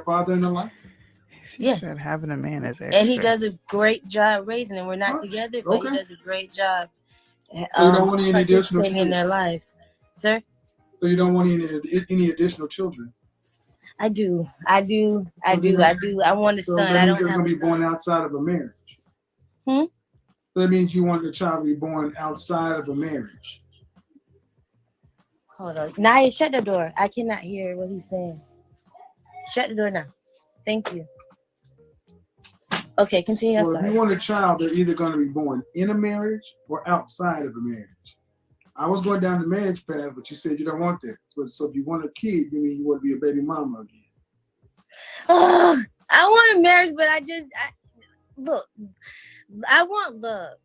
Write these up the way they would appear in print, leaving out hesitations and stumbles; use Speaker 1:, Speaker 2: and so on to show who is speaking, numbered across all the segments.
Speaker 1: father in the life?
Speaker 2: She said having a man is extra.
Speaker 3: And he does a great job raising them. We're not together, but he does a great job.
Speaker 1: So you don't want any additional
Speaker 3: participating in their lives, sir?
Speaker 1: So you don't want any additional children?
Speaker 3: I do. I want a son.
Speaker 1: That
Speaker 3: I
Speaker 1: means
Speaker 3: don't
Speaker 1: they're
Speaker 3: have
Speaker 1: going to
Speaker 3: a
Speaker 1: be
Speaker 3: son.
Speaker 1: born outside of a marriage. That means you want the child to be born outside of a marriage.
Speaker 3: Hold on. Naya, shut the door. I cannot hear what he's saying. Shut the door now. Thank you. Okay, continue.
Speaker 1: Well, if you want a child, they're either going to be born in a marriage or outside of a marriage. I was going down the marriage path, but you said you don't want that. So if you want a kid, you mean you want to be a baby mama again?
Speaker 3: I want a marriage, but look, I want love.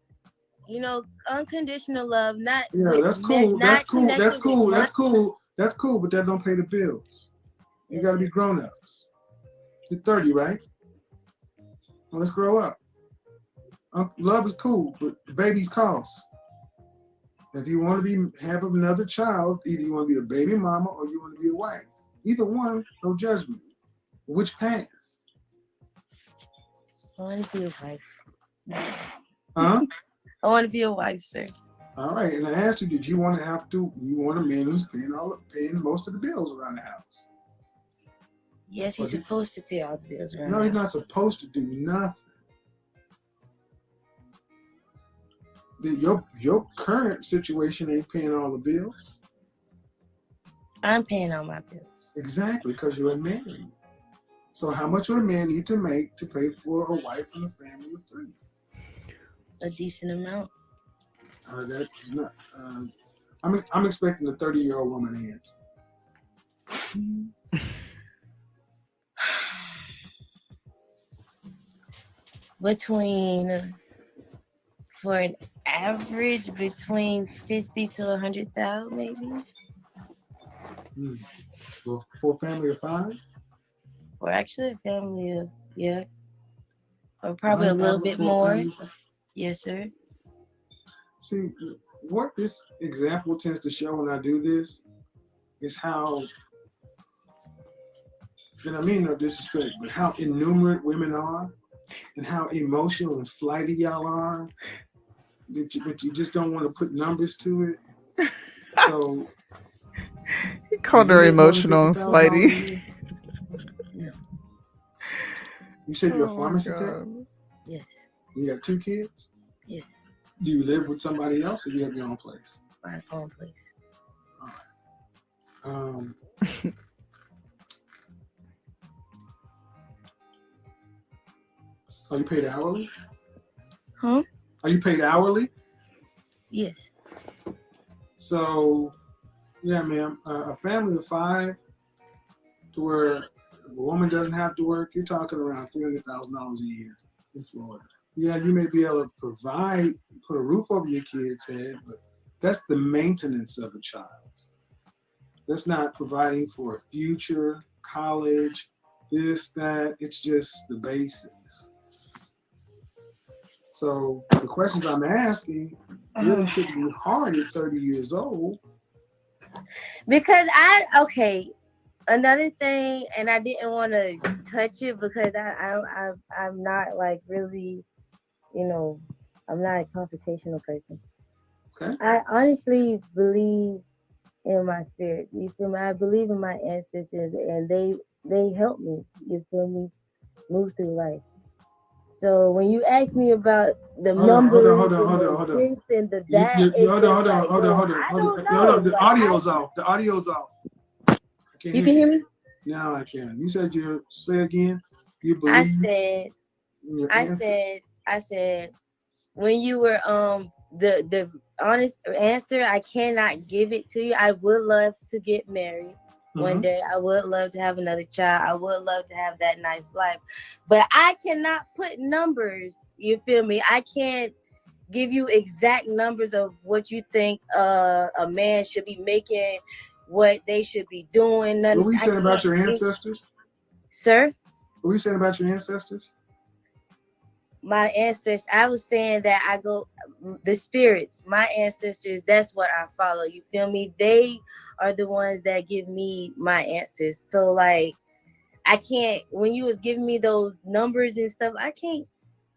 Speaker 3: You know, unconditional love. Not
Speaker 1: that's cool. That's cool. That's cool. That's cool. That's cool. But that don't pay the bills. You got to be grown ups. You're 30, right? Well, let's grow up. Love is cool, but babies cost. If you want to have another child, either you want to be a baby mama or you want to be a wife. Either one, no judgment. Which path?
Speaker 3: I want to be a wife.
Speaker 1: Huh?
Speaker 3: I want to be a wife, sir.
Speaker 1: All right, and I asked you, did you want you want a man who's paying most of the bills around the house?
Speaker 3: Yes, he's supposed to pay all the bills around.
Speaker 1: No, he's not supposed to do nothing. Your current situation ain't paying all the bills.
Speaker 3: I'm paying all my bills.
Speaker 1: Exactly, because you're married. So how much would a man need to make to pay for a wife and a family of 3?
Speaker 3: A decent amount.
Speaker 1: That's not. I'm expecting a 30-year-old woman answer.
Speaker 3: For an average, between 50 to 100,000, maybe.
Speaker 1: For a family of 5.
Speaker 3: Or actually a family of or probably a little bit more. Yes, sir.
Speaker 1: See, what this example tends to show when I do this is how, and I mean no disrespect, but how innumerate women are and how emotional and flighty y'all are, but you just don't want to put numbers to it. So
Speaker 2: he called her emotional and flighty.
Speaker 1: You said you're a pharmacy tech?
Speaker 3: Yes.
Speaker 1: You got 2 kids?
Speaker 3: Yes.
Speaker 1: Do you live with somebody else or do you have your own place?
Speaker 3: My own place.
Speaker 1: All right. Are you paid hourly?
Speaker 3: Huh?
Speaker 1: Are you paid hourly?
Speaker 3: Yes.
Speaker 1: So, yeah, ma'am, a family of 5 to where a woman doesn't have to work, you're talking around $300,000 a year in Florida. Yeah, you may be able to provide, put a roof over your kid's head, but that's the maintenance of a child. That's not providing for a future, college, this, that. It's just the basics. So the questions I'm asking really shouldn't be hard at 30 years old.
Speaker 3: Because another thing, and I didn't want to touch it because I'm not like really, I'm not a confrontational person.
Speaker 1: Okay.
Speaker 3: I honestly believe in my spirit. You feel me? I believe in my ancestors, and they help me. You feel me? Move through life. So when you ask me about the numbers,
Speaker 1: hold on.
Speaker 3: This and the that,
Speaker 1: hold on. The audio's off. The audio's off.
Speaker 3: You can hear me?
Speaker 1: Now I can. You said say again. You believe?
Speaker 3: I said when you were the honest answer, I cannot give it to you. I would love to get married one day. I would love to have another child. I would love to have that nice life. But I cannot put numbers, you feel me? I can't give you exact numbers of what you think a man should be making, what they should be doing.
Speaker 1: What were you saying about your ancestors?
Speaker 3: Sir?
Speaker 1: What were you saying about your ancestors?
Speaker 3: My ancestors, I was saying that the spirits, my ancestors, that's what I follow. You feel me? They are the ones that give me my answers. So like I can't. When you was giving me those numbers and stuff, I can't.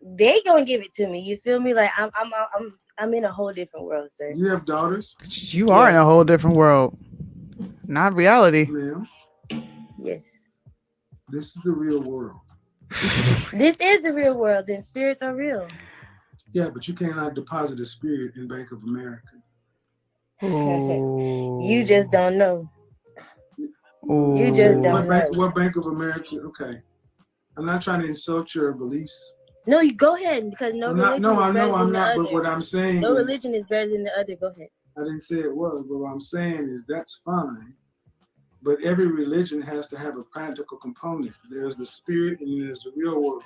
Speaker 3: They gonna give it to me. You feel me? Like I'm in a whole different world, sir.
Speaker 1: You have daughters?
Speaker 2: You are in a whole different world, not reality.
Speaker 1: Ma'am,
Speaker 3: Yes.
Speaker 1: this is the real world.
Speaker 3: This is the real world, and spirits are real.
Speaker 1: Yeah, but you cannot deposit a spirit in Bank of America.
Speaker 3: You just don't know.
Speaker 2: Ooh.
Speaker 3: You just don't know.
Speaker 1: What Bank of America? Okay, I'm not trying to insult your beliefs.
Speaker 3: No, you go ahead, because no religion is better than the other.
Speaker 1: But what I'm saying
Speaker 3: no
Speaker 1: is,
Speaker 3: religion is better than the other. Go ahead.
Speaker 1: I didn't say it was, but what I'm saying is that's fine. But every religion has to have a practical component. There's the spirit and there's the real world.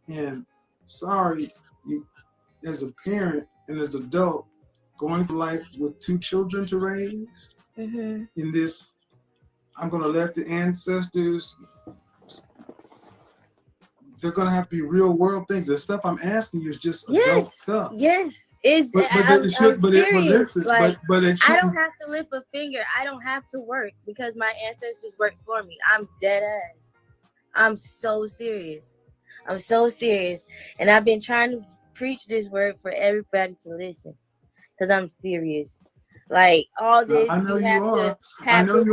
Speaker 1: And sorry, you, as a parent and as an adult, going through life with 2 children to raise, in this, I'm going to let the ancestors, they're going to have to be real world things. The stuff I'm asking you is just adult stuff.
Speaker 3: Yes. I'm serious. I don't have to lift a finger. I don't have to work because my ancestors worked for me. I'm dead ass. I'm so serious. I'm so serious. And I've been trying to preach this word for everybody to listen because I'm serious. Like all this,
Speaker 1: I know you are. But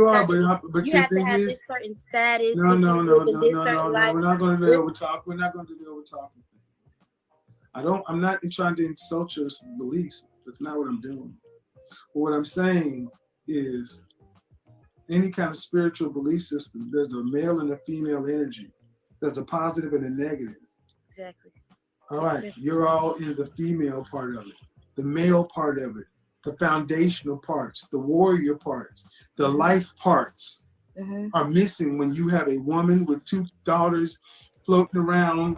Speaker 3: you have to have this certain status.
Speaker 1: No. We're not going to do the overtalk. We're not going to do the overtalking thing. I'm not trying to insult your beliefs. That's not what I'm doing. But what I'm saying is, any kind of spiritual belief system, there's a male and a female energy. There's a positive and a negative.
Speaker 3: Exactly.
Speaker 1: All right. You're all in the female part of it, the male part of it. The foundational parts, the warrior parts, the life parts are missing when you have a woman with 2 daughters floating around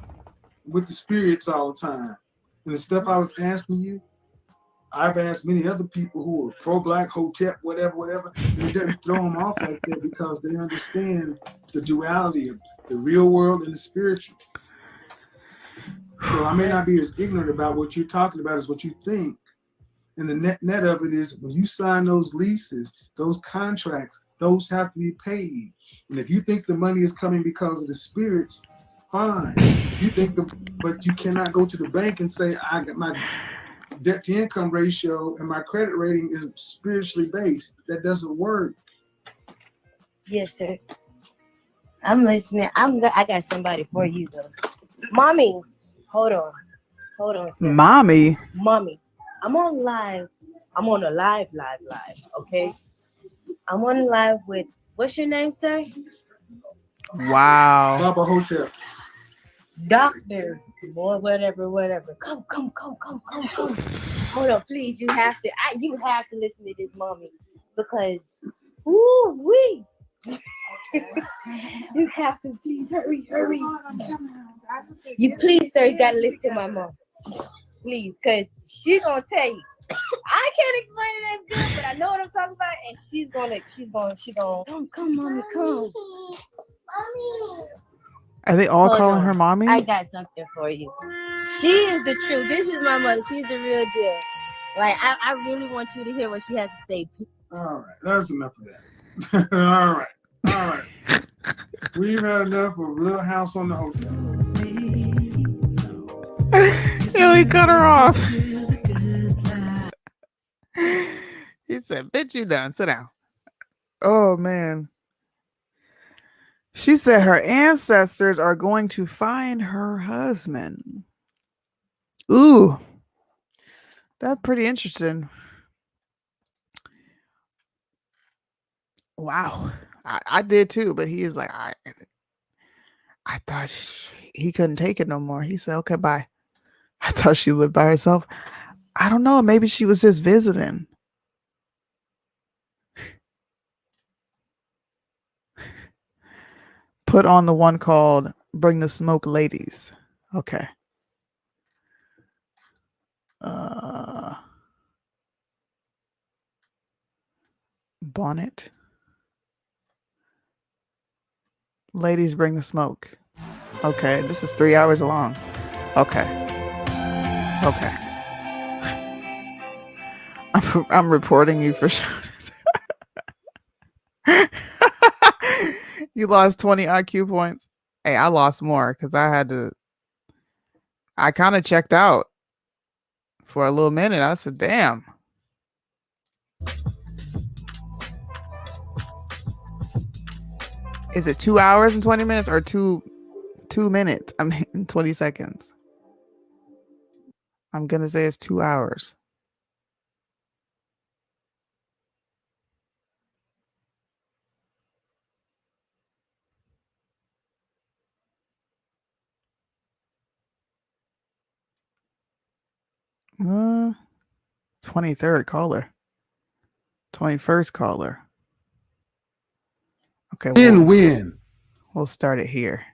Speaker 1: with the spirits all the time. And the stuff I was asking you, I've asked many other people who are pro-black, hotep, whatever, and it doesn't throw them off like that because they understand the duality of the real world and the spiritual. So I may not be as ignorant about what you're talking about as what you think. And the net of it is when you sign those leases, those contracts, those have to be paid. And if you think the money is coming because of the spirits, fine. If you think but you cannot go to the bank and say, I got my debt to income ratio and my credit rating is spiritually based. That doesn't work.
Speaker 3: Yes, sir. I'm listening. I got somebody for you though. Mommy, hold on, sir.
Speaker 2: Mommy.
Speaker 3: I'm on live. I'm on a live, okay? I'm on live with, what's your name, sir?
Speaker 2: Wow.
Speaker 1: Papa Hotel.
Speaker 3: Doctor. Boy, whatever. Come. Hold on, please. You have to listen to this, mommy. Because, woo-wee. You have to, please, hurry. You please, sir, you gotta listen to my mom. Please, because she's gonna tell you. I can't explain it as good, but I know what I'm talking about, and she's gonna come, mommy, come. Mommy.
Speaker 2: Are they all calling her mommy?
Speaker 3: I got something for you. She is the truth. This is my mother. She's the real deal. Like, I really want you to hear what she has to say.
Speaker 1: All right, that's enough of that. All right. We've had enough of Little House on the Hotel.
Speaker 2: Yeah, we cut her off. He said, bitch, you done. Sit down. Oh, man. She said her ancestors are going to find her husband. Ooh. That's pretty interesting. Wow. I did too, but he is like, I thought he couldn't take it no more. He said, okay, bye. I thought she lived by herself. I don't know. Maybe she was just visiting. Put on the one called Bring the Smoke Ladies. Okay. Bonnet. Ladies Bring the Smoke. Okay. This is 3 hours long. Okay. I'm reporting you for sure. You You lost 20 IQ points. Hey, I lost more because I kind of checked out for a little minute. I said, damn. Is it 2 hours and 20 minutes or 2 minutes? I mean, 20 seconds. I'm going to say it's 2 hours. Uh, 23rd caller. 21st caller. Okay,
Speaker 1: Win.
Speaker 2: We'll start it here.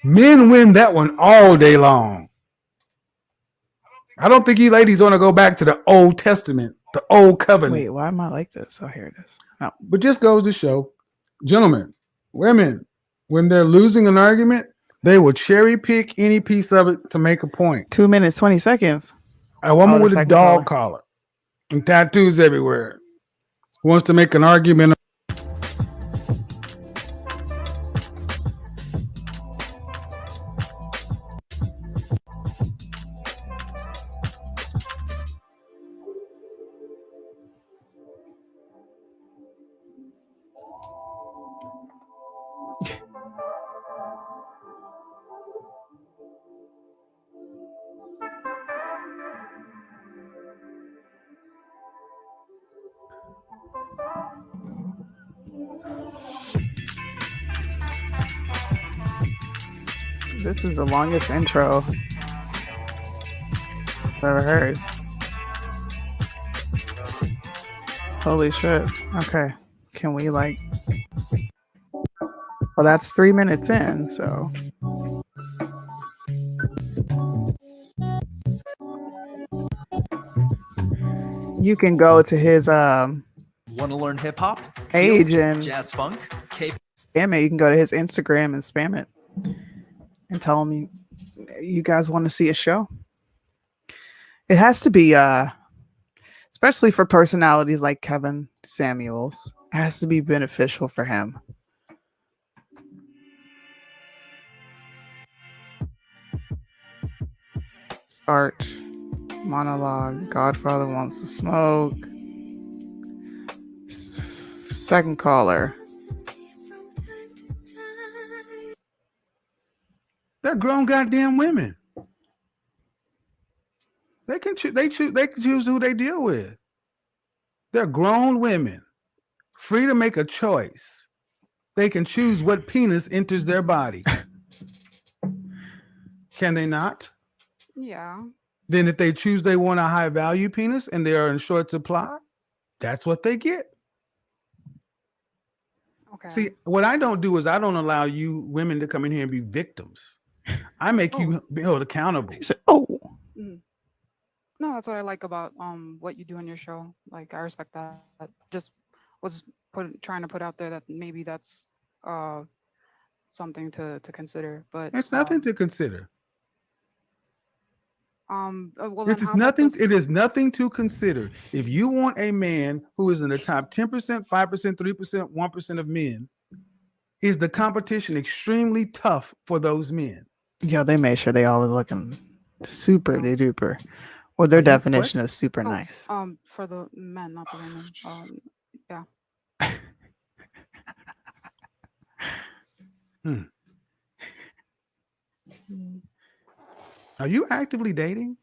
Speaker 1: Men win that one all day long. I don't think you ladies want to go back to the Old Testament, the Old Covenant.
Speaker 2: Wait, why am I like this? Oh, here it is. No.
Speaker 1: But just goes to show, gentlemen, women, when they're losing an argument, they will cherry pick any piece of it to make a point.
Speaker 2: 2 minutes, 20 seconds.
Speaker 1: A woman with a dog collar and tattoos everywhere wants to make an argument.
Speaker 2: This is the longest intro I've ever heard. Holy shit. Okay. Can we well, that's 3 minutes in, so. You can go to his
Speaker 4: Want to learn hip hop,
Speaker 2: page and
Speaker 4: jazz funk,
Speaker 2: spam it. You can go to his Instagram and spam it and tell him you guys want to see a show. It has to be especially for personalities like Kevin Samuels, it has to be beneficial for him. Art, monologue, Godfather wants to smoke. Second caller.
Speaker 1: They're grown goddamn women. They can choose who they deal with. They're grown women, free to make a choice. They can choose what penis enters their body. Can they not?
Speaker 5: Yeah.
Speaker 1: Then if they choose they want a high value penis and they are in short supply, that's what they get.
Speaker 5: Okay.
Speaker 1: See, what I don't do is I don't allow you women to come in here and be victims. I make you be held accountable.
Speaker 2: He said, "Oh,
Speaker 5: no, that's what I like about what you do on your show. Like, I respect that. I just was trying to put out there that maybe that's something to consider. But
Speaker 1: it's nothing to consider.
Speaker 5: Well,
Speaker 1: it is nothing to consider. If you want a man who is in the top 10%, 5%, 3%, 1% of men, is the competition extremely tough for those men?
Speaker 2: Yeah, they made sure they always looking super duper. Well, their definition of super nice.
Speaker 5: For the men, not the women. Yeah.
Speaker 1: Are you actively dating?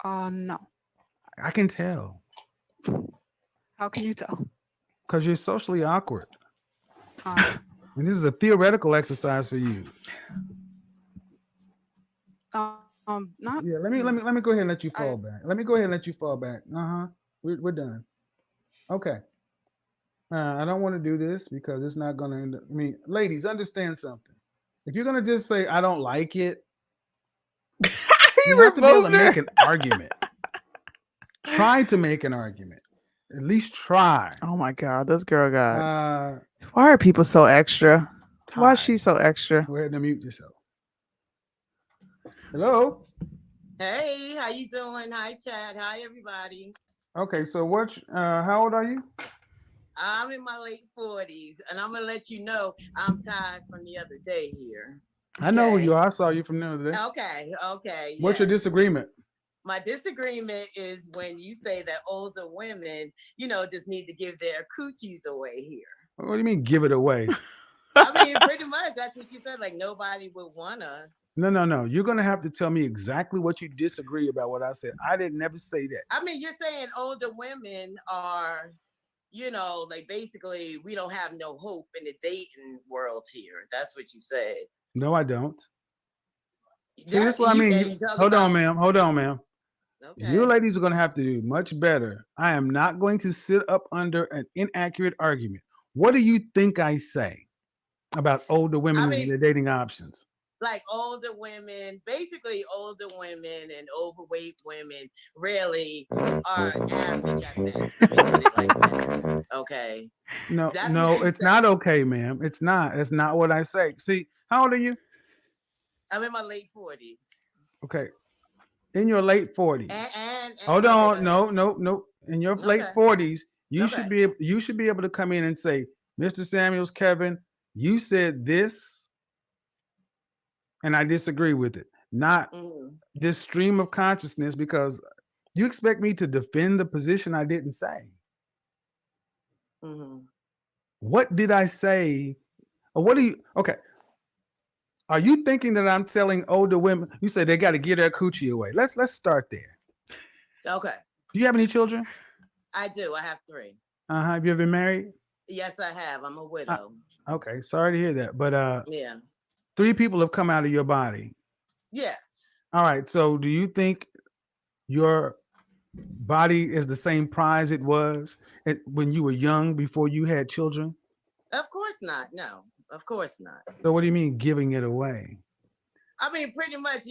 Speaker 5: No.
Speaker 1: I can tell.
Speaker 5: How can you tell?
Speaker 1: Because you're socially awkward. And this is a theoretical exercise for you.
Speaker 5: Not.
Speaker 1: Yeah. Let me go ahead and let you fall back. Let me go ahead and let you fall back. We're done. Okay. I don't want to do this because it's not going to end up. I mean, ladies, understand something. If you're going to just say I don't like it, you have to be able to make an argument. Try to make an argument. At least try.
Speaker 2: Oh my God, this girl got. Why are people so extra? Why is she so extra?
Speaker 1: Go ahead and mute yourself. Hello.
Speaker 6: Hey, how you doing? Hi, Chad. Hi, everybody.
Speaker 1: Okay, so how old are you?
Speaker 6: I'm in my late 40s, and I'm gonna let you know I'm tired from the other day here.
Speaker 1: I know who
Speaker 6: Okay.
Speaker 1: you are. I saw you from the other day.
Speaker 6: Okay.
Speaker 1: What's your
Speaker 6: Yes.
Speaker 1: disagreement?
Speaker 6: My disagreement is when you say that older women, just need to give their coochies away here.
Speaker 1: What do you mean, give it away?
Speaker 6: I mean, pretty much that's what you said. Like nobody would want us.
Speaker 1: No. You're gonna have to tell me exactly what you disagree about what I said. I didn't never say that.
Speaker 6: I mean, you're saying older women are, like basically we don't have no hope in the dating world here. That's what you said.
Speaker 1: No, I don't. See, this
Speaker 6: That's
Speaker 1: is what I
Speaker 6: you,
Speaker 1: mean.
Speaker 6: and you talk
Speaker 1: Hold on,
Speaker 6: about.
Speaker 1: ma'am. Hold on, ma'am. You
Speaker 6: Okay.
Speaker 1: ladies are gonna have to do much better. I am not going to sit up under an inaccurate argument. What do you think I say about older women
Speaker 6: I
Speaker 1: and
Speaker 6: mean,
Speaker 1: their dating options?
Speaker 6: like older women, basically older women and overweight women really are average at best. Let me put it like that. Okay.
Speaker 1: No,
Speaker 6: That's what
Speaker 1: no,
Speaker 6: you
Speaker 1: it's
Speaker 6: said.
Speaker 1: not okay, ma'am. It's not. It's not what I say. See, how old are you?
Speaker 6: I'm in my late 40s.
Speaker 1: Okay, in your late 40s.
Speaker 6: And
Speaker 1: Hold
Speaker 6: okay, go
Speaker 1: on.
Speaker 6: ahead.
Speaker 1: No. In your late
Speaker 6: Okay.
Speaker 1: 40s,
Speaker 6: Okay.
Speaker 1: you should be able to come in and say, Mr. Samuels, Kevin, you said this, and I disagree with it. Not
Speaker 6: Mhm.
Speaker 1: this stream of consciousness, because you expect me to defend the position I didn't say.
Speaker 6: Mhm.
Speaker 1: What did I say? Or what do you? Okay. Are you thinking that I'm telling older women? You say they got to give their coochie away. Let's start there.
Speaker 6: Okay.
Speaker 1: Do you have any children?
Speaker 6: I do. I have 3.
Speaker 1: Have you ever been married?
Speaker 6: Yes, I have. I'm a
Speaker 1: Uh,
Speaker 6: widow.
Speaker 1: okay, sorry to hear that. But
Speaker 6: Yeah.
Speaker 1: 3 people have come out of your body.
Speaker 6: Yes.
Speaker 1: All right. So do you think your body is the same prize it was when you were young before you had children?
Speaker 6: Of course not. No. Of course not.
Speaker 1: So what do you mean giving it away?
Speaker 6: I mean, pretty much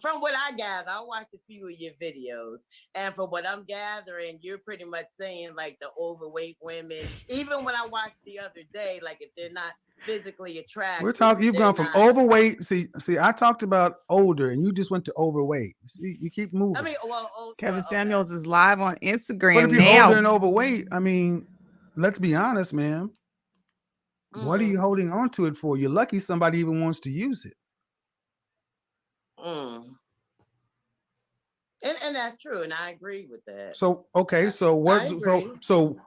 Speaker 6: from what I gather, I watched a few of your videos, and from what I'm gathering, you're pretty much saying like the overweight women, even when I watched the other day, like if they're not physically attractive,
Speaker 1: We're talking. You've
Speaker 6: they're
Speaker 1: gone from
Speaker 6: not.
Speaker 1: overweight. See. I talked about older, and you just went to overweight. See, you keep
Speaker 6: I
Speaker 1: moving.
Speaker 6: mean,
Speaker 2: Kevin
Speaker 6: okay.
Speaker 2: Samuels is live on
Speaker 1: But if
Speaker 2: Instagram
Speaker 1: you're older
Speaker 2: now.
Speaker 1: and overweight, I mean, let's be honest, man. What are you
Speaker 6: Mm,
Speaker 1: holding on to it for? You're lucky somebody even wants to use it.
Speaker 6: mm. And that's true, and I agree with that.
Speaker 1: So okay, so
Speaker 6: I
Speaker 1: what?
Speaker 6: agree.
Speaker 1: So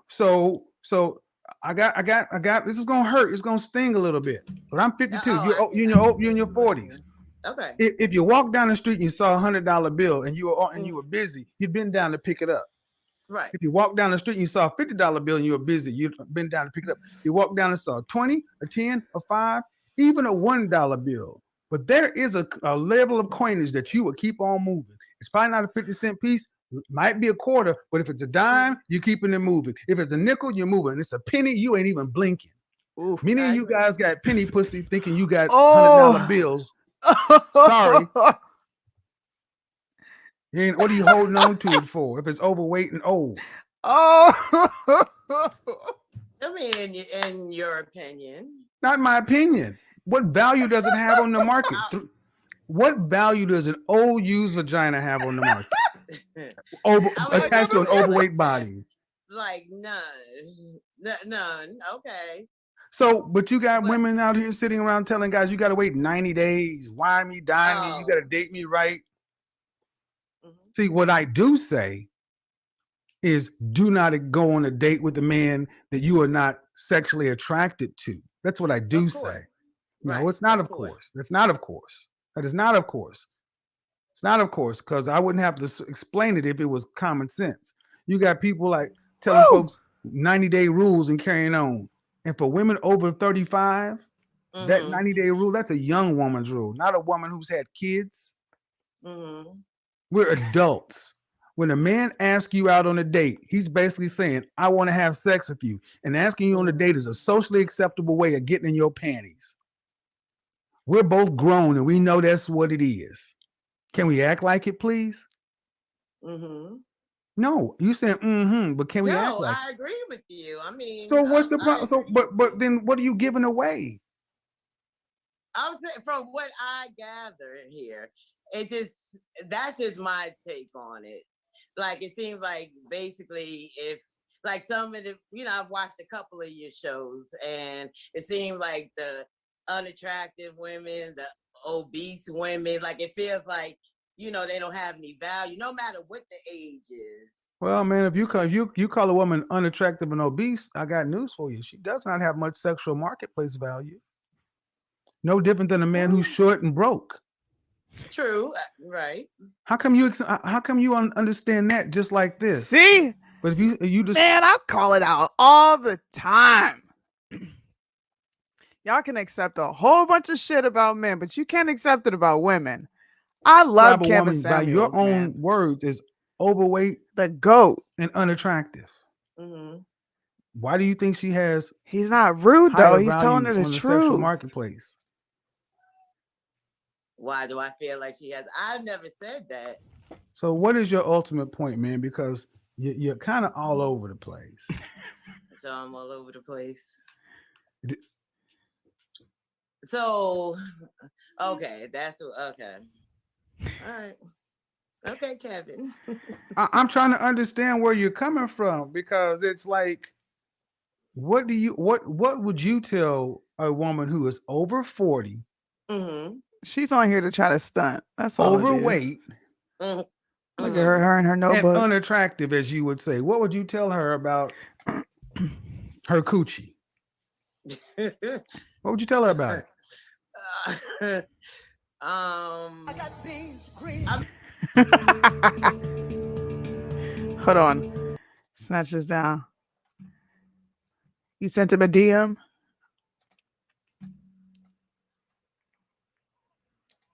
Speaker 1: I got. This is gonna hurt. It's gonna sting a little bit. But I'm 52.
Speaker 6: I
Speaker 1: You're in
Speaker 6: can
Speaker 1: your
Speaker 6: see.
Speaker 1: 40s.
Speaker 6: Okay.
Speaker 1: If you walk down the street and you saw $100 bill and you
Speaker 6: Mm,
Speaker 1: were busy, you'd been down to pick it up.
Speaker 6: right.
Speaker 1: If you walk down the street and you saw a $50 bill and you were busy, you'd been down to pick it up. You walk down and saw a 20, a 10, a 5, even a $1 bill. But there is a level of coinage that you would keep on moving. It's probably not a 50-cent piece, might be a quarter, but if it's a dime, you're keeping it moving. If it's a nickel, you're moving. It's a penny, you ain't even blinking.
Speaker 2: Ooh.
Speaker 1: Many
Speaker 6: I
Speaker 1: of you
Speaker 6: agree.
Speaker 1: guys got penny pussy thinking you got $100
Speaker 2: Oh.
Speaker 1: bills. Sorry. What are you holding on to it for if it's overweight and old?
Speaker 2: Oh.
Speaker 6: I mean, in your opinion.
Speaker 1: Not my opinion. What value does it have on the market? What value does an old used vagina have on the market?
Speaker 6: I mean,
Speaker 1: Attached to an overweight body.
Speaker 6: like none. None. Okay.
Speaker 1: So, but you got
Speaker 6: But
Speaker 1: women out here sitting around telling guys you got to wait 90 days, wine me, dine me, you got to
Speaker 6: oh.
Speaker 1: date me right.
Speaker 6: Mhm.
Speaker 1: See, what I do say is do not go on a date with a man that you are not sexually attracted to. That's what I do
Speaker 6: Of
Speaker 1: say.
Speaker 6: course.
Speaker 1: No,
Speaker 6: Right.
Speaker 1: it's not, of course. That's not, of course. That is not, of course. It's not, of course, because I wouldn't have to explain it if it was common sense. You got people like telling
Speaker 2: Woo.
Speaker 1: folks 90-day rules and carrying on. And for women over 35, that
Speaker 6: Mm-hmm.
Speaker 1: 90-day rule, that's a young woman's rule, not a woman who's had kids.
Speaker 6: Mm-hmm.
Speaker 1: We're adults. When a man asks you out on a date, he's basically saying, I want to have sex with you. And asking you on a date is a socially acceptable way of getting in your panties. We're both grown and we know that's what it is. Can we act like it, please?
Speaker 6: Mm-hmm.
Speaker 1: No, you said but can we act
Speaker 6: No,
Speaker 1: like
Speaker 6: I agree with you. I
Speaker 1: it?
Speaker 6: mean,
Speaker 1: So what's the
Speaker 6: I
Speaker 1: problem? So
Speaker 6: agree with
Speaker 1: but
Speaker 6: you.
Speaker 1: then what are you giving away?
Speaker 6: I'm saying from what I gather here, that's just my take on it. Like it seems like basically if like some of the, I've watched a couple of your shows and it seemed like the unattractive women, the obese women, like it feels like, they don't have any value no matter what the age is.
Speaker 1: Well, man, if you call a woman unattractive and obese, I got news for you. She does not have much sexual marketplace value. No different than a man who's short and broke.
Speaker 6: True, right?
Speaker 1: How come you understand that just like this?
Speaker 2: See,
Speaker 1: But if you just
Speaker 2: man, I call it out all the time. Y'all can accept a whole bunch of shit about men, but you can't accept it about women. I love
Speaker 1: describe a
Speaker 2: Kevin
Speaker 1: woman by your
Speaker 2: Samuels,
Speaker 1: own
Speaker 2: man.
Speaker 1: words is overweight,
Speaker 2: The GOAT.
Speaker 1: and unattractive.
Speaker 6: Mm-hmm.
Speaker 1: Why do you think she has
Speaker 2: He's not rude though.
Speaker 1: higher
Speaker 2: He's telling
Speaker 1: value
Speaker 2: her the
Speaker 1: on the sexual
Speaker 2: truth.
Speaker 1: marketplace?
Speaker 6: Why do I feel like she has? I've never said that.
Speaker 1: So what is your ultimate point, man? Because you're kind of all over the place.
Speaker 6: So I'm all over the place.
Speaker 1: D-
Speaker 6: So, okay, okay. All right. Okay, Kevin.
Speaker 1: I'm trying to understand where you're coming from because it's like, what would you tell a woman who is over 40,
Speaker 6: Mm-hmm.
Speaker 2: She's on here to try to stunt. That's all.
Speaker 1: overweight,
Speaker 6: Mm-hmm.
Speaker 2: Look at her in her
Speaker 1: and
Speaker 2: notebook.
Speaker 1: unattractive, as you would say? What would you tell her about her coochie? What would you tell her about it?
Speaker 2: Hold on. Snatch this down. You sent him a DM?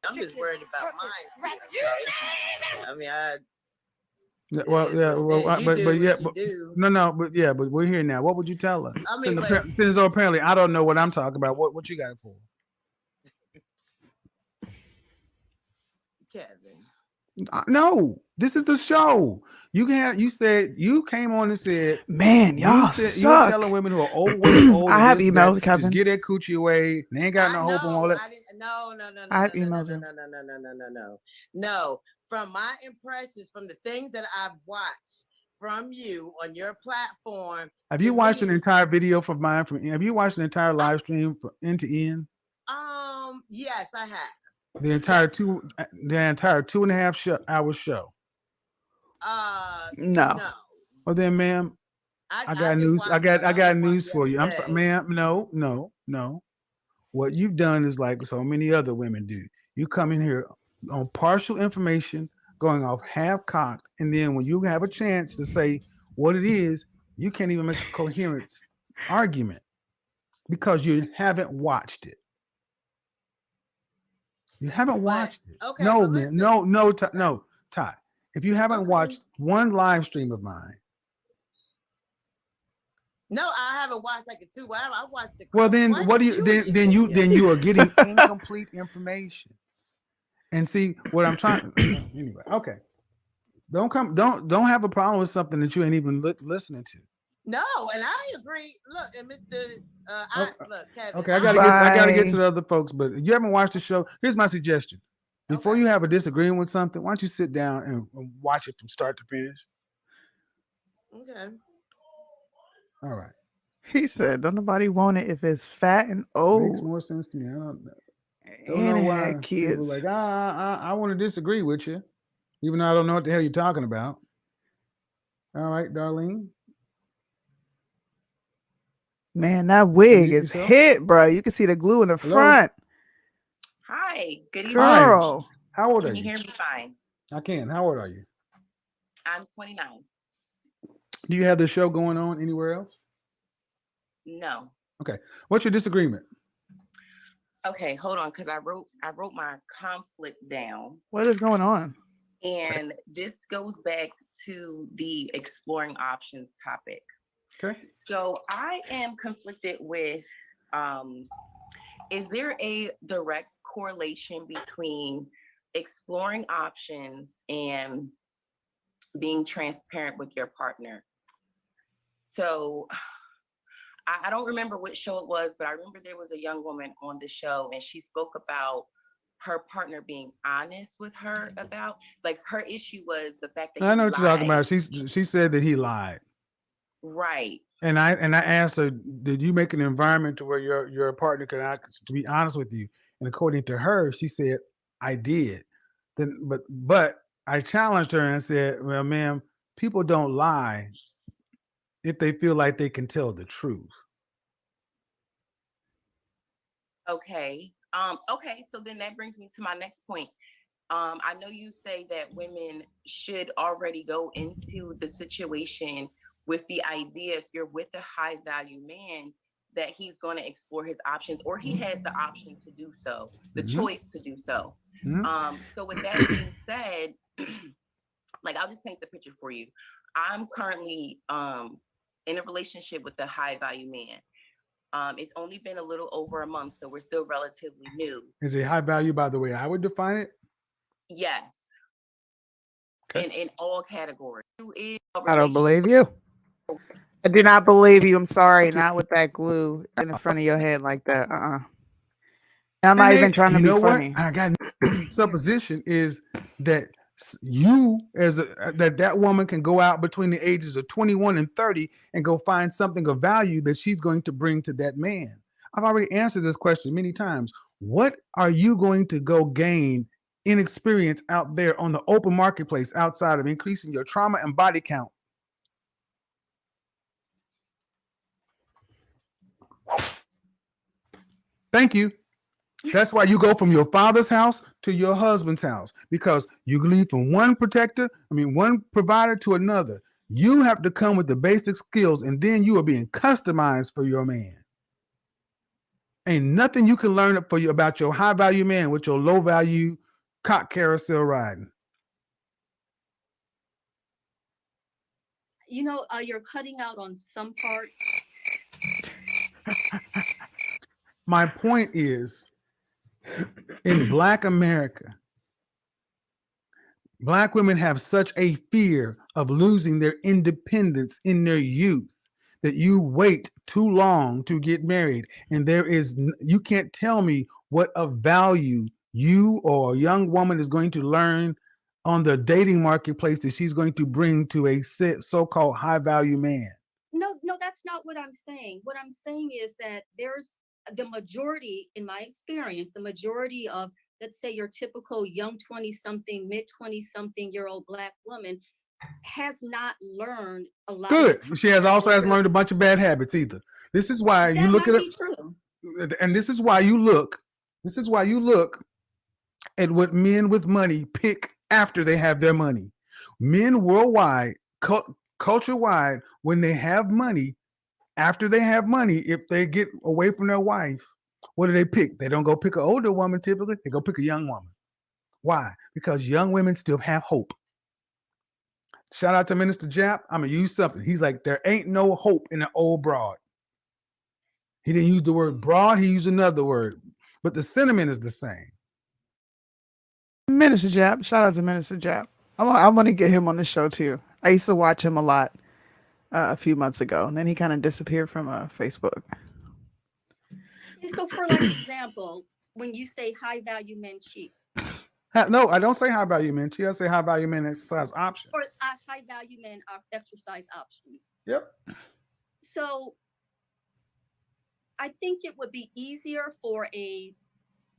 Speaker 6: I'm just worried about mine. I mean,
Speaker 1: Yeah, well, yeah, well, but we're here now. What would you tell her?
Speaker 6: I mean,
Speaker 1: Since apparently I don't know what I'm talking about. What you got it for?
Speaker 6: Kevin.
Speaker 1: No, this is the show. You said you came on and said,
Speaker 2: man, y'all suck.
Speaker 1: You're telling women who are overweight,
Speaker 2: I have emailed Kevin.
Speaker 1: Just get that coochie away. They ain't got no hope on all that.
Speaker 6: No.
Speaker 2: I have emailed him.
Speaker 6: No. From my impressions, from the things that I've watched from you on your platform.
Speaker 1: Have you watched an entire video from mine? Have you watched an entire live stream from end to end?
Speaker 6: Yes, I have.
Speaker 1: The entire 2.5 hour show.
Speaker 2: No.
Speaker 1: Well then, ma'am, I got news. I got news for you. I'm sorry, ma'am. No. What you've done is like so many other women do. You come in here on partial information, going off half cocked, and then when you have a chance to say what it is, you can't even make a coherent argument because you haven't watched it. You haven't watched it.
Speaker 6: Okay,
Speaker 1: no, man. No, Ty. If you haven't watched one live stream of mine.
Speaker 6: No, I haven't watched like a 2 hour. I watched it.
Speaker 1: Well, then what do you then you are getting incomplete information. And see what I'm trying. Anyway, okay. Don't have a problem with something that you ain't even listening to.
Speaker 6: No, and I agree. Look, and Mr. Look, Kevin.
Speaker 1: Okay, I gotta get to the other folks, but if you haven't watched the show, here's my suggestion. Before you have a disagreement with something, why don't you sit down and watch it from start to finish?
Speaker 6: Okay.
Speaker 1: All right.
Speaker 2: He said, "Don't nobody want it if it's fat and old."
Speaker 1: Makes more sense to me. I don't
Speaker 2: and
Speaker 1: know why
Speaker 2: had kids.
Speaker 1: people like I want to disagree with you, even though I don't know what the hell you're talking about. All right, Darlene.
Speaker 2: Man, that wig is hit, bro. You can see the glue in the front.
Speaker 7: Hi, good evening.
Speaker 2: Girl.
Speaker 1: How old are you?
Speaker 7: Can you hear me fine?
Speaker 1: I can. How old are you?
Speaker 7: I'm 29.
Speaker 1: Do you have the show going on anywhere else?
Speaker 7: No.
Speaker 1: Okay. What's your disagreement?
Speaker 7: Okay, hold on, because I wrote my conflict down.
Speaker 2: What is going on?
Speaker 7: And this goes back to the exploring options topic.
Speaker 1: Okay.
Speaker 7: So I am conflicted with, is there a direct correlation between exploring options and being transparent with your partner? So I don't remember which show it was, but I remember there was a young woman on the show and she spoke about her partner being honest with her about, like, her issue was the fact that
Speaker 1: I know
Speaker 7: he
Speaker 1: what you're talking about.
Speaker 7: lied.
Speaker 1: She said that he lied.
Speaker 7: Right.
Speaker 1: And I asked her, did you make an environment to where your partner could act, to be honest with you? And according to her, she said, I did. Then but I challenged her and said, well, ma'am, people don't lie if they feel like they can tell the truth.
Speaker 7: Okay. Okay. So then that brings me to my next point. I know you say that women should already go into the situation with the idea, if you're with a high value man, that he's going to explore his options, or he has the option to do so, the choice to do so. So with that being said, like, I'll just paint the picture for you. I'm currently in a relationship with a high value man. It's only been a little over a month, so we're still relatively new.
Speaker 1: Is it high value by the way I would define it?
Speaker 7: Yes.
Speaker 1: Okay.
Speaker 7: In all categories.
Speaker 2: I don't believe you. I do not believe you. I'm sorry. Not with that glue in the front of your head like that. I'm not even trying to be funny.
Speaker 1: I got supposition is that you as that woman can go out between the ages of 21 and 30 and go find something of value that she's going to bring to that man. I've already answered this question many times. What are you going to go gain in experience out there on the open marketplace outside of increasing your trauma and body count? Thank you. That's why you go from your father's house to your husband's house, because you leave from one provider to another. You have to come with the basic skills, and then you are being customized for your man. Ain't nothing you can learn for you about your high value man with your low value cock carousel riding.
Speaker 8: You know, you're cutting out on some parts.
Speaker 1: My point is, in Black America, Black women have such a fear of losing their independence in their youth that you wait too long to get married. And you can't tell me what of value you or a young woman is going to learn on the dating marketplace that she's going to bring to a so-called high value man.
Speaker 8: No, that's not what I'm saying. What I'm saying is that there's the majority, in my experience, the majority of, let's say, your typical young 20-something, mid 20-something-year-old Black woman has not learned a lot.
Speaker 1: Good. She has learned a bunch of bad habits either. This is why you look at it. And this is why you look at what men with money pick after they have their money. Men worldwide, culture-wide, when they have money, after they have money, if they get away from their wife, what do they pick? They don't go pick an older woman typically. They go pick a young woman. Why? Because young women still have hope. Shout out to Minister Jap. I'm going to use something. He's like, there ain't no hope in an old broad. He didn't use the word broad. He used another word. But the sentiment is the same.
Speaker 2: Minister Jap. Shout out to Minister Jap. I want to get him on the show too. I used to watch him a lot a few months ago, and then he kind of disappeared from Facebook.
Speaker 8: So for like example, when you say high value men cheat.
Speaker 1: No, I don't say high value men cheat. I say high value men exercise options.
Speaker 8: Or high value men exercise options.
Speaker 1: Yep.
Speaker 8: So I think it would be easier for a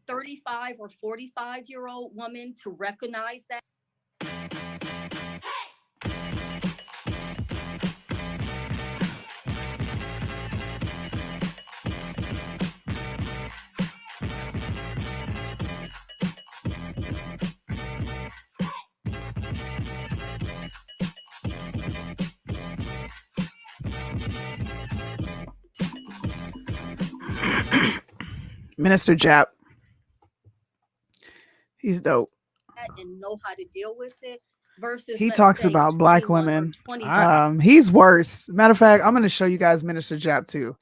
Speaker 8: 35 or 45-year-old woman to recognize that.
Speaker 2: Minister Jap. He's dope.
Speaker 8: And know how to deal with it versus
Speaker 2: he talks about Black women.
Speaker 8: He's
Speaker 2: worse. Matter of fact, I'm going to show you guys Minister Jap too.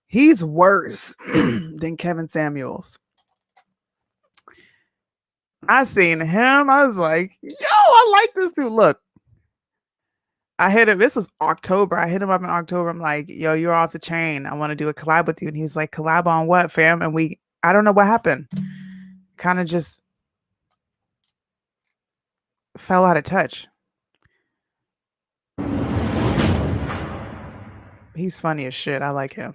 Speaker 2: He's worse than Kevin Samuels. I seen him. I was like, yo, I like this dude. Look, I hit him. This is October. I hit him up in October. I'm like, yo, you're off the chain. I want to do a collab with you. And he was like, collab on what, fam? And I don't know what happened. kind of just fell out of touch. He's funny as shit. I like him.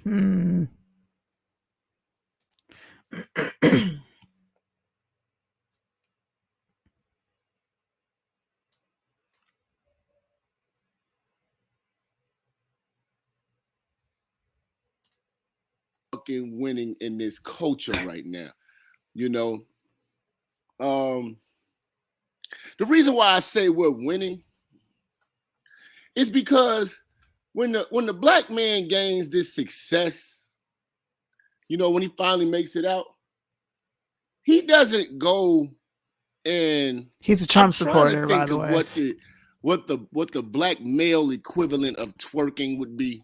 Speaker 2: Hmm.
Speaker 9: Fucking winning in this culture right now. You know, the reason why I say we're winning is because when the black man gains this success, you know, when he finally makes it out, he doesn't go and
Speaker 2: He's a
Speaker 9: I'm
Speaker 2: Trump
Speaker 9: trying to
Speaker 2: supporter, by
Speaker 9: think
Speaker 2: the
Speaker 9: of
Speaker 2: way.
Speaker 9: what the black male equivalent of twerking would be.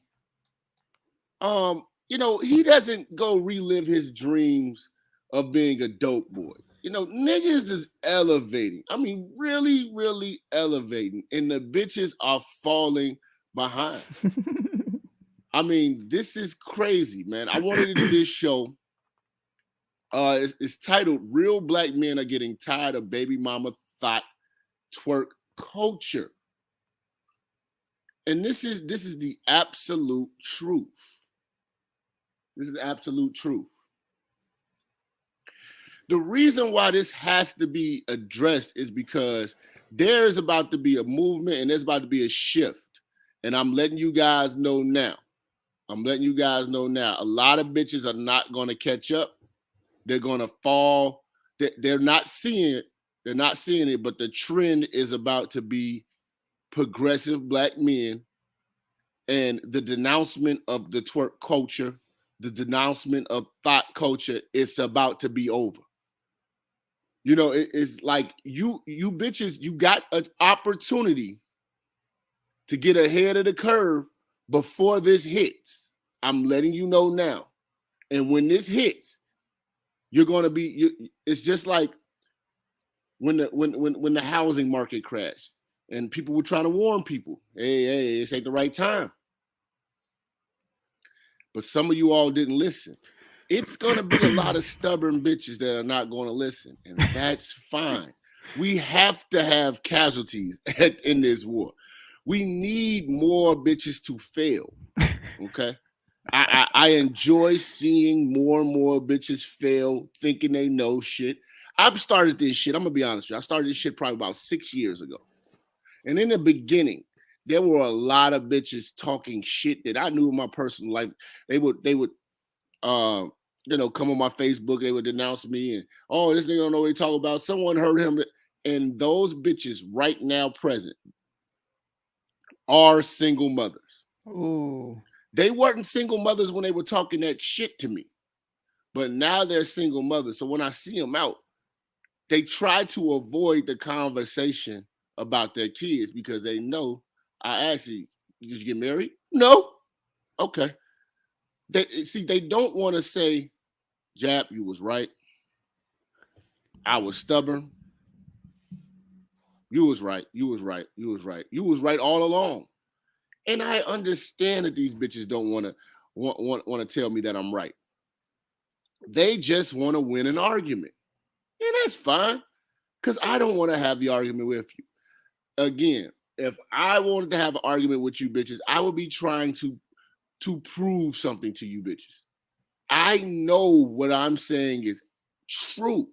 Speaker 9: You know, he doesn't go relive his dreams of being a dope boy. You know, niggas is elevating. I mean, really, really elevating. And the bitches are falling behind. I mean, this is crazy, man. I wanted to do this show. It's titled Real Black Men Are Getting Tired of Baby Mama Thought Twerk Culture. And this is the absolute truth. This is the absolute truth. The reason why this has to be addressed is because there is about to be a movement and there's about to be a shift. And I'm letting you guys know now. A lot of bitches are not going to catch up. They're going to fall. They're not seeing it. They're not seeing it, but the trend is about to be progressive black men and the denouncement of the twerk culture, the denouncement of thought culture. It's about to be over. You know, it's like you bitches, you got an opportunity to get ahead of the curve before this hits. I'm letting you know now. And when this hits, you're going to be, it's just like when the housing market crashed and people were trying to warn people, hey, this ain't the right time. But some of you all didn't listen. It's going to be a lot of stubborn bitches that are not going to listen, and that's fine. We have to have casualties in this war. We need more bitches to fail, okay? I enjoy seeing more and more bitches fail thinking they know shit. I've started this shit, I'm going to be honest with you. I started this shit probably about 6 years ago. And in the beginning, there were a lot of bitches talking shit that I knew in my personal life. They would you know, come on my Facebook, they would denounce me and, oh, this nigga don't know what he talking about. Someone heard him. And those bitches right now present are single mothers.
Speaker 2: Ooh.
Speaker 9: They weren't single mothers when they were talking that shit to me, but now they're single mothers. So when I see them out, they try to avoid the conversation about their kids because they know I ask you, did you get married? No. Okay. They don't want to say, Jap, you was right. I was stubborn. You was right. You was right. You was right. You was right all along. And I understand that these bitches don't want to tell me that I'm right. They just want to win an argument. And that's fine. Because I don't want to have the argument with you. Again, if I wanted to have an argument with you bitches, I would be trying to prove something to you bitches. I know what I'm saying is true.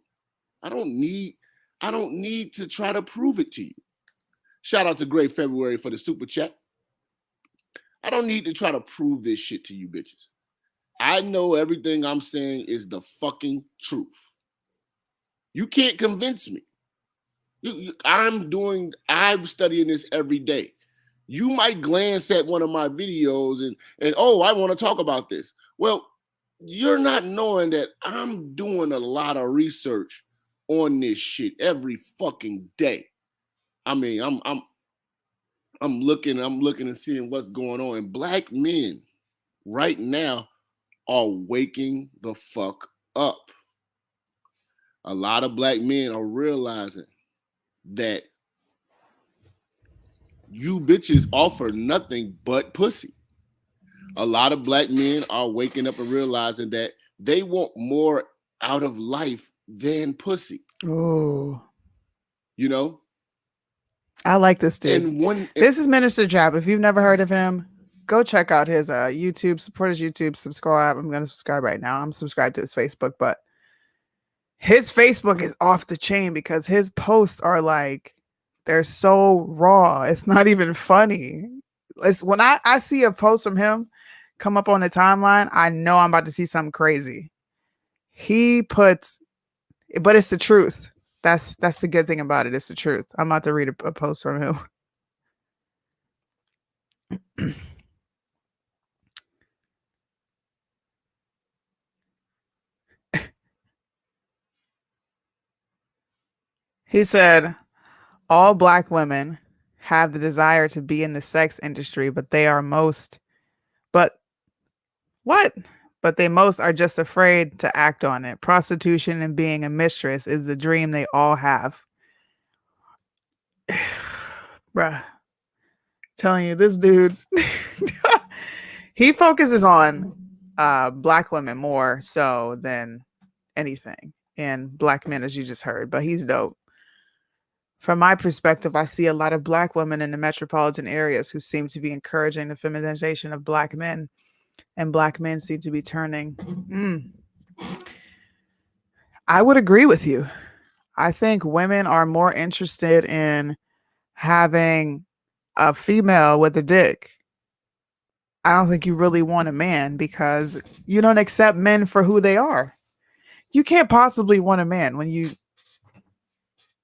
Speaker 9: I don't need to try to prove it to you. Shout out to Great February for the super chat. I don't need to try to prove this shit to you bitches. I know everything I'm saying is the fucking truth. You can't convince me. I'm studying this every day. You might glance at one of my videos and oh, I want to talk about this. Well, you're not knowing that I'm doing a lot of research on this shit every fucking day. I mean, I'm looking and seeing what's going on. And black men right now are waking the fuck up. A lot of black men are realizing that you bitches offer nothing but pussy. A lot of black men are waking up and realizing that they want more out of life than pussy.
Speaker 2: Oh,
Speaker 9: You know?
Speaker 2: I like this dude.
Speaker 9: And
Speaker 2: This is Minister Jab. If you've never heard of him, go check out his YouTube. Support his YouTube. Subscribe. I'm going to subscribe right now. I'm subscribed to his Facebook, but his Facebook is off the chain because his posts are like, they're so raw. It's not even funny. It's when I see a post from him come up on the timeline, I know I'm about to see something crazy. He puts, but it's the truth. That's the good thing about it. It's the truth. I'm about to read a post from him. He said, all black women have the desire to be in the sex industry, but they most are just afraid to act on it. Prostitution and being a mistress is the dream they all have. Bruh. Telling you, this dude, he focuses on black women more so than anything. And black men, as you just heard, but he's dope. From my perspective, I see a lot of black women in the metropolitan areas who seem to be encouraging the feminization of black men, and black men seem to be turning. I would agree with you. I think women are more interested in having a female with a dick. I don't think you really want a man because you don't accept men for who they are. You can't possibly want a man when you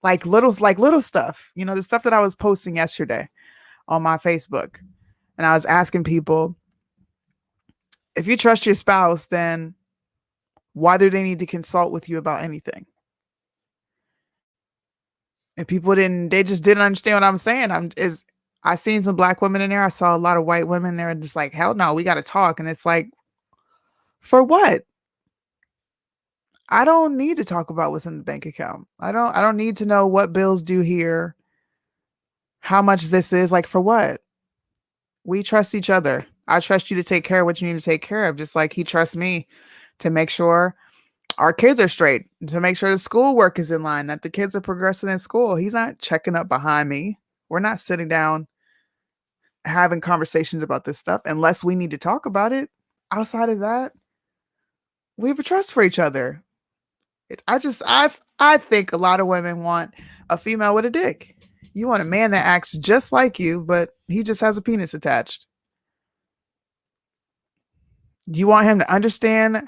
Speaker 2: like little stuff. You know, the stuff that I was posting yesterday on my Facebook. And I was asking people, if you trust your spouse, then why do they need to consult with you about anything? And people they just didn't understand what I'm saying. I seen some black women in there. I saw a lot of white women there, just like, hell no, we got to talk. And it's like, for what? I don't need to talk about what's in the bank account. I don't need to know what bills due here, how much this is, like, for what? We trust each other. I trust you to take care of what you need to take care of, just like he trusts me to make sure our kids are straight, to make sure the schoolwork is in line, that the kids are progressing in school. He's not checking up behind me. We're not sitting down having conversations about this stuff unless we need to talk about it. Outside of that, we have a trust for each other. I think a lot of women want a female with a dick. You want a man that acts just like you, but he just has a penis attached. You want him to understand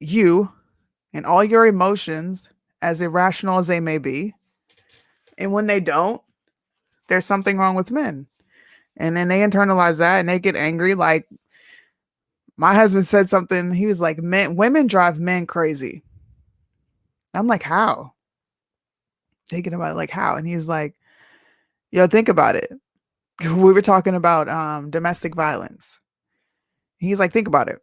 Speaker 2: you and all your emotions, as irrational as they may be. And when they don't, there's something wrong with men. And then they internalize that and they get angry. Like my husband said something, he was like, women drive men crazy. I'm like, how? Thinking about it, like, how? And he's like, yo, think about it. We were talking about domestic violence. He's like, think about it.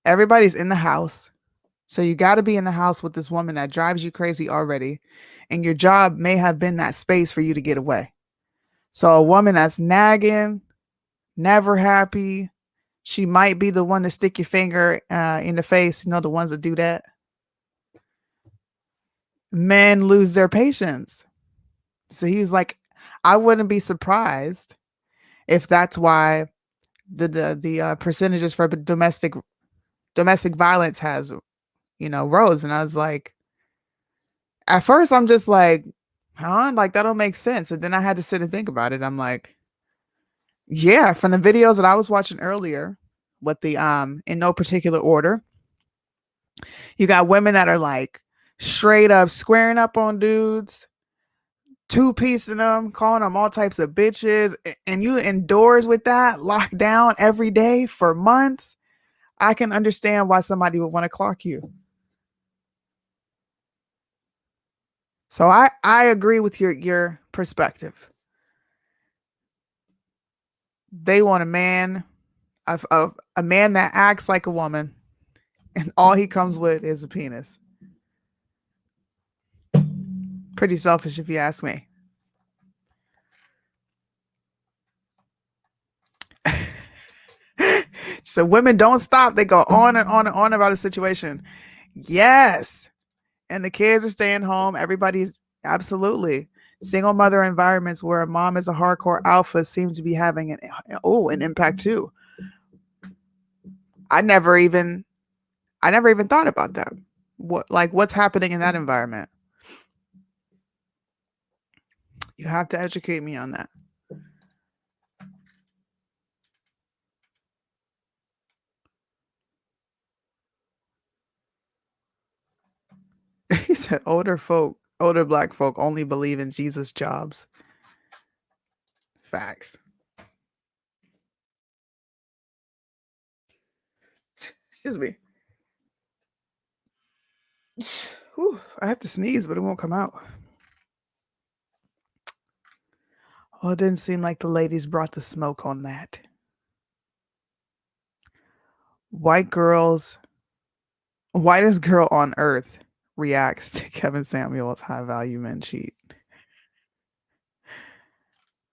Speaker 2: Everybody's in the house. So you got to be in the house with this woman that drives you crazy already. And your job may have been that space for you to get away. So a woman that's nagging, never happy, she might be the one to stick your finger in the face. You know, the ones that do that. Men lose their patience. So he was like, I wouldn't be surprised if that's why the percentages for domestic violence has, rose. And I was like, at first I'm just like, huh? Like that don't make sense. And then I had to sit and think about it. I'm like, yeah, from the videos that I was watching earlier with the in no particular order, you got women that are like straight up squaring up on dudes, two-piecing them, calling them all types of bitches, and you indoors with that, locked down every day for months. I can understand why somebody would want to clock you. So I agree with your perspective. They want a man, a man that acts like a woman and all he comes with is a penis. Pretty selfish if you ask me. So women don't stop. They go on and on and on about a situation. Yes. And the kids are staying home. Everybody's absolutely. Single mother environments where a mom is a hardcore alpha seem to be having an impact too. I never even thought about that. What's happening in that environment? You have to educate me on that. He said older black folk only believe in Jesus jobs. Facts. Excuse me. Whew, I have to sneeze, but it won't come out. Oh, it didn't seem like the ladies brought the smoke on that. Whitest girl on earth reacts to Kevin Samuels' high value men cheat.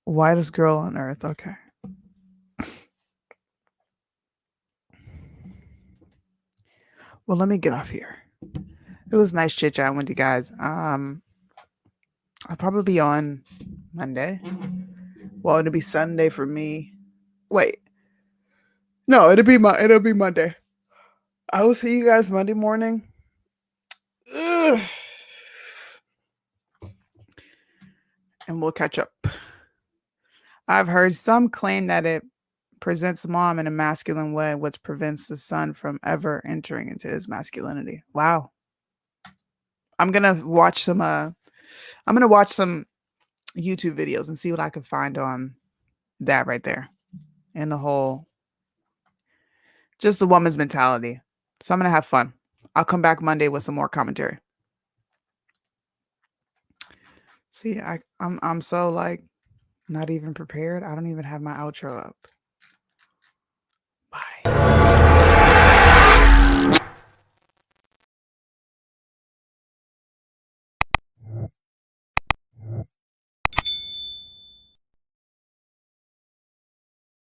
Speaker 2: Whitest girl on earth. Okay. Well, let me get off here. It was nice chit chatting with you guys. I'll probably be on Monday. Well, it'll be Sunday for me. Wait. No, it'll be Monday. I will see you guys Monday morning. Ugh. And we'll catch up. I've heard some claim that it presents mom in a masculine way, which prevents the son from ever entering into his masculinity. Wow. I'm gonna watch some YouTube videos and see what I can find on that right there. And the whole just the woman's mentality. So I'm gonna have fun. I'll come back Monday with some more commentary. See, I'm so like not even prepared. I don't even have my outro up.